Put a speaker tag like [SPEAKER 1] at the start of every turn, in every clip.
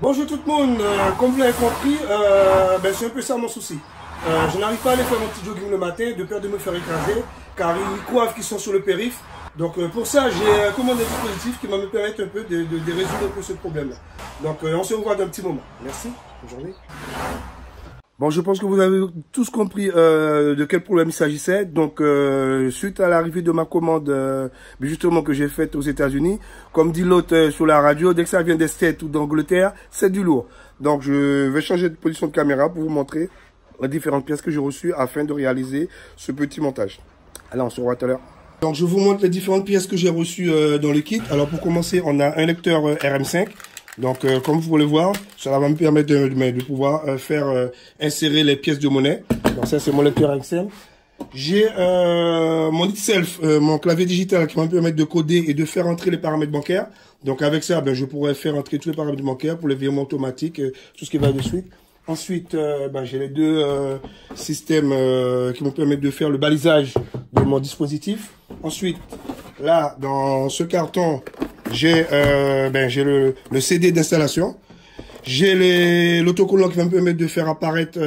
[SPEAKER 1] Bonjour tout le monde, comme vous l'avez compris, c'est un peu ça mon souci. Je n'arrive pas à aller faire mon petit jogging le matin de peur de me faire écraser, car ils coiffent qui sont sur le périph'. Donc pour ça, j'ai commandé un dispositif qui va me permettre un peu de résoudre un peu ce problème-là. Donc on se revoit dans un petit moment. Merci, bonne journée. Bon, je pense que vous avez tous compris de quel problème il s'agissait. Donc, suite à l'arrivée de ma commande, justement que j'ai faite aux États-Unis, comme dit l'autre sur la radio, dès que ça vient des States ou d'Angleterre, c'est du lourd. Donc, je vais changer de position de caméra pour vous montrer les différentes pièces que j'ai reçues afin de réaliser ce petit montage. Allez, on se revoit tout à l'heure. Donc, je vous montre les différentes pièces que j'ai reçues dans le kit. Alors, pour commencer, on a un lecteur RM5. Donc, comme vous pouvez le voir, ça va me permettre de pouvoir insérer les pièces de monnaie. Donc, ça, c'est mon lecteur XM. J'ai mon itself, mon clavier digital qui va me permettre de coder et de faire entrer les paramètres bancaires. Donc, avec ça, je pourrais faire entrer tous les paramètres bancaires pour les virements automatiques, tout ce qui va de suite. Ensuite, j'ai les deux systèmes qui vont permettre de faire le balisage de mon dispositif. Ensuite, là, dans ce carton, j'ai le CD d'installation. J'ai l'autocollant qui va me permettre de faire apparaître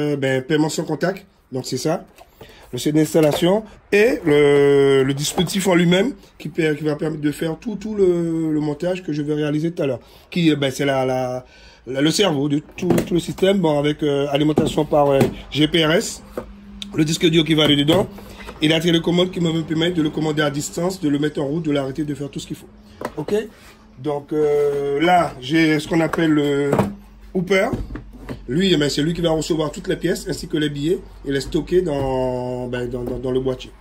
[SPEAKER 1] paiement sans contact. Donc c'est ça, le CD d'installation. Et le dispositif en lui-même qui va permettre de faire tout le montage que je vais réaliser tout à l'heure. Qui c'est le cerveau de tout le système, avec alimentation par GPRS, le disque dur qui va aller dedans. Et la télécommande qui va me permettre de le commander à distance, de le mettre en route, de l'arrêter, de faire tout ce qu'il faut. Ok. Donc là, j'ai ce qu'on appelle le hooper. Lui, c'est lui qui va recevoir toutes les pièces ainsi que les billets et les stocker dans le boîtier.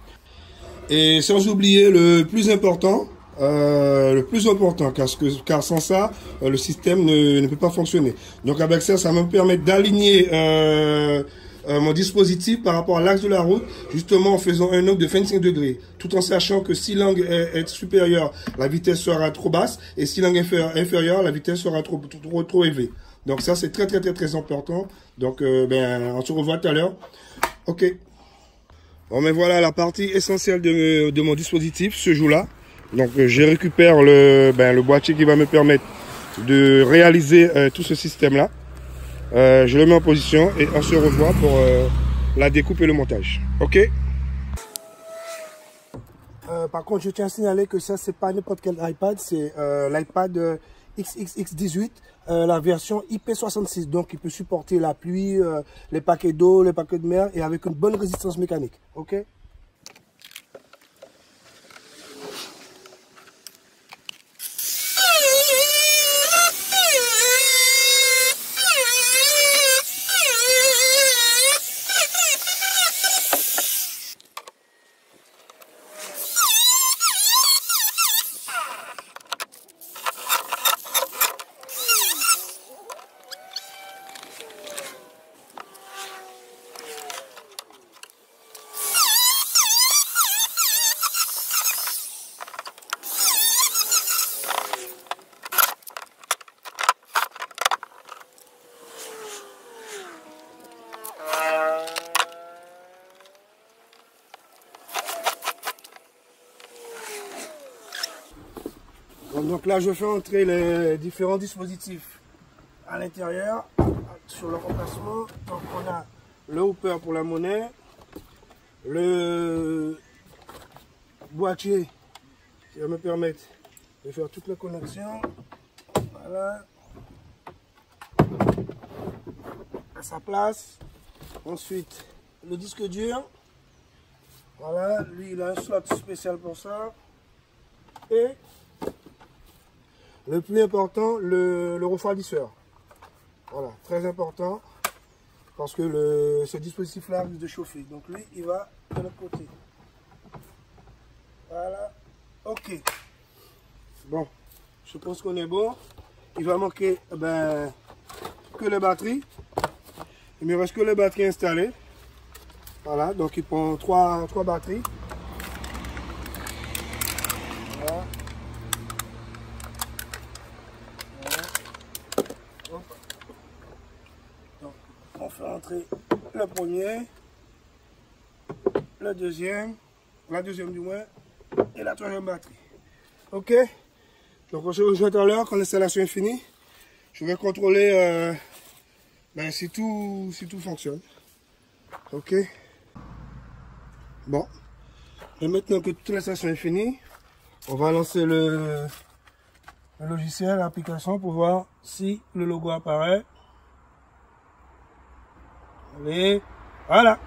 [SPEAKER 1] Et sans oublier le plus important, car sans ça, le système ne peut pas fonctionner. Donc avec ça, ça va me permettre d'aligner mon dispositif par rapport à l'axe de la route, justement en faisant un angle de 25 degrés, tout en sachant que si l'angle est supérieur, la vitesse sera trop basse, et si l'angle est inférieur, la vitesse sera trop élevée. Donc ça, c'est très important. Donc on se revoit tout à l'heure. Ok. Bon, mais voilà la partie essentielle de mon dispositif ce jour-là. Donc je récupère le boîtier qui va me permettre de réaliser tout ce système-là. Je le mets en position et on se revoit pour la découpe et le montage. Ok. Par contre, je tiens à signaler que ça, c'est pas n'importe quel iPad, c'est l'iPad XXX18, la version IP66. Donc, il peut supporter la pluie, les paquets d'eau, les paquets de mer et avec une bonne résistance mécanique. Ok. Donc là, je fais entrer les différents dispositifs à l'intérieur, sur le remplacement. Donc on a le hooper pour la monnaie, le boîtier qui va me permettre de faire toutes les connexions. Voilà. À sa place. Ensuite, le disque dur. Voilà, lui il a un slot spécial pour ça. Et le plus important, le refroidisseur. Voilà, très important. Parce que ce dispositif-là risque de chauffer. Donc lui, il va de l'autre côté. Voilà. Ok. Bon, je pense qu'on est bon. Il va manquer que les batteries. Il ne me reste que les batteries installées. Voilà, donc il prend trois batteries. Voilà. Donc, on fait entrer le premier, le deuxième, la deuxième du moins, et la troisième batterie. Ok? Donc on se rejoint tout à l'heure quand l'installation est finie. Je vais contrôler si tout fonctionne. Ok. Bon. Et maintenant que toute l'installation est finie, on va lancer le logiciel, l'application pour voir si le logo apparaît. Allez, voilà.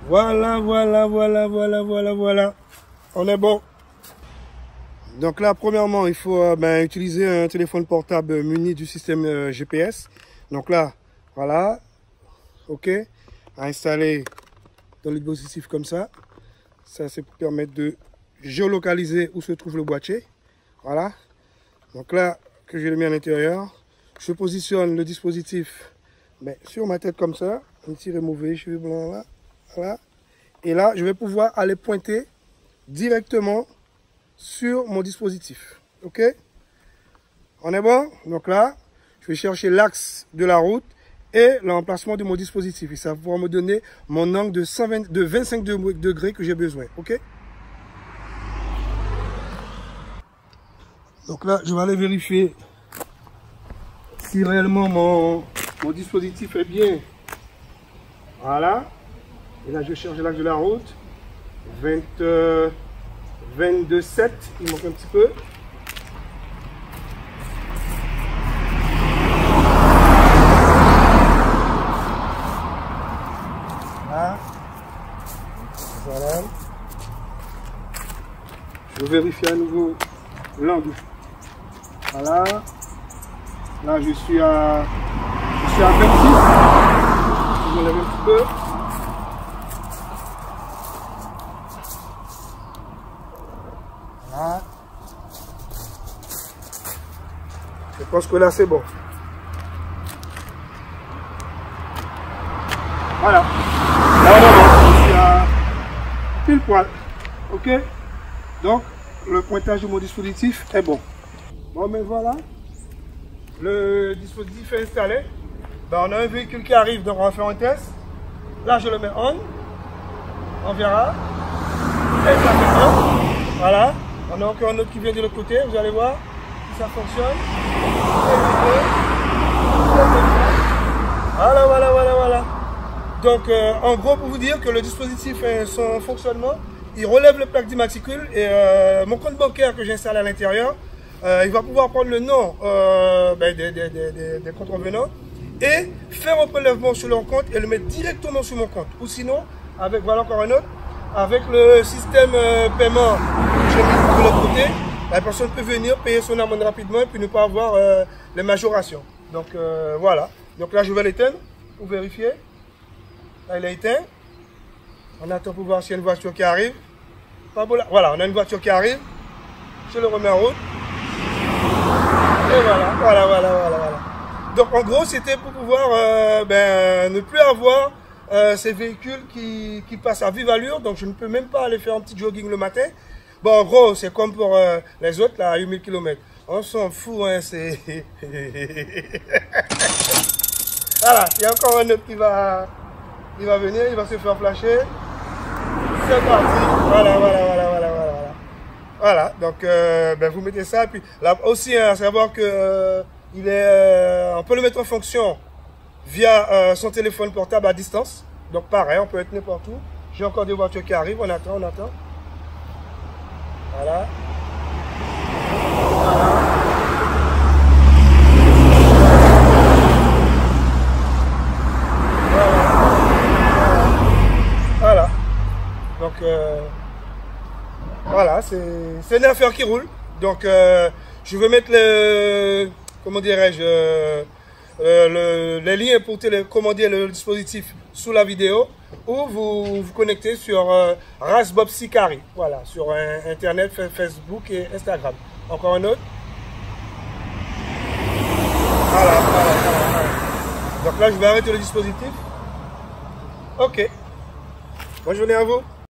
[SPEAKER 1] Voilà. On est bon. Donc là, premièrement, il faut utiliser un téléphone portable muni du système GPS. Donc là, voilà. Ok. À installer dans le dispositif comme ça. Ça, c'est pour permettre de géolocaliser où se trouve le boîtier. Voilà. Donc là, que je le mets à l'intérieur, je positionne le dispositif sur ma tête comme ça. Un petit remover, cheveux blancs là. Voilà. Et là, je vais pouvoir aller pointer directement sur mon dispositif. Ok? On est bon? Donc là, je vais chercher l'axe de la route et l'emplacement de mon dispositif. Et ça va pouvoir me donner mon angle de 25 degrés que j'ai besoin. Ok? Donc là, je vais aller vérifier si réellement mon dispositif est bien. Voilà. Et là, je cherche l'axe de la route. 22,7. Il manque un petit peu. Là. Voilà. Je vais vérifier à nouveau l'angle. Voilà. Là, je suis à 26. Je me lève un petit peu. Voilà. Je pense que là, c'est bon. Voilà. Là, on est bon. Je suis à pile poil. Ok. Donc, le pointage de mon dispositif est bon. Bon, mais voilà. Le dispositif est installé. On a un véhicule qui arrive, donc on va faire un test. Là, je le mets on. On verra. Et ça fait on. Voilà. On a encore un autre qui vient de l'autre côté. Vous allez voir si ça fonctionne. Voilà. Donc, en gros, pour vous dire que le dispositif est son fonctionnement, il relève le plaque d'immatricule et mon compte bancaire que j'ai installé à l'intérieur, il va pouvoir prendre le nom des contrevenants et faire un prélèvement sur leur compte et le mettre directement sur mon compte. Ou sinon, avec, voilà encore un autre, avec le système paiement que j'ai mis de l'autre côté, la personne peut venir payer son amende rapidement et puis ne pas avoir les majorations. Donc voilà. Donc là, je vais l'éteindre pour vérifier. Là, il est éteint. On attend pour voir s'il y a une voiture qui arrive. Voilà, on a une voiture qui arrive. Je le remets en route. Et voilà. Donc en gros, c'était pour pouvoir ne plus avoir ces véhicules qui passent à vive allure. Donc je ne peux même pas aller faire un petit jogging le matin. Bon, en gros, c'est comme pour les autres, là, à 8000 km. On s'en fout, hein, c'est... Voilà, il y a encore un autre qui va venir, il va se faire flasher. C'est parti. Voilà, donc vous mettez ça. Et puis là aussi, à savoir que on peut le mettre en fonction via son téléphone portable à distance. Donc pareil, on peut être n'importe où. J'ai encore des voitures qui arrivent, on attend. Voilà. Donc voilà, c'est une affaire qui roule. Donc je vais mettre les liens pour télécommander le dispositif sous la vidéo ou vous vous connectez sur Rasbob Sicari. Voilà, sur Internet, Facebook et Instagram. Encore un autre. Voilà. Donc là, je vais arrêter le dispositif. Ok. Bonne journée à vous.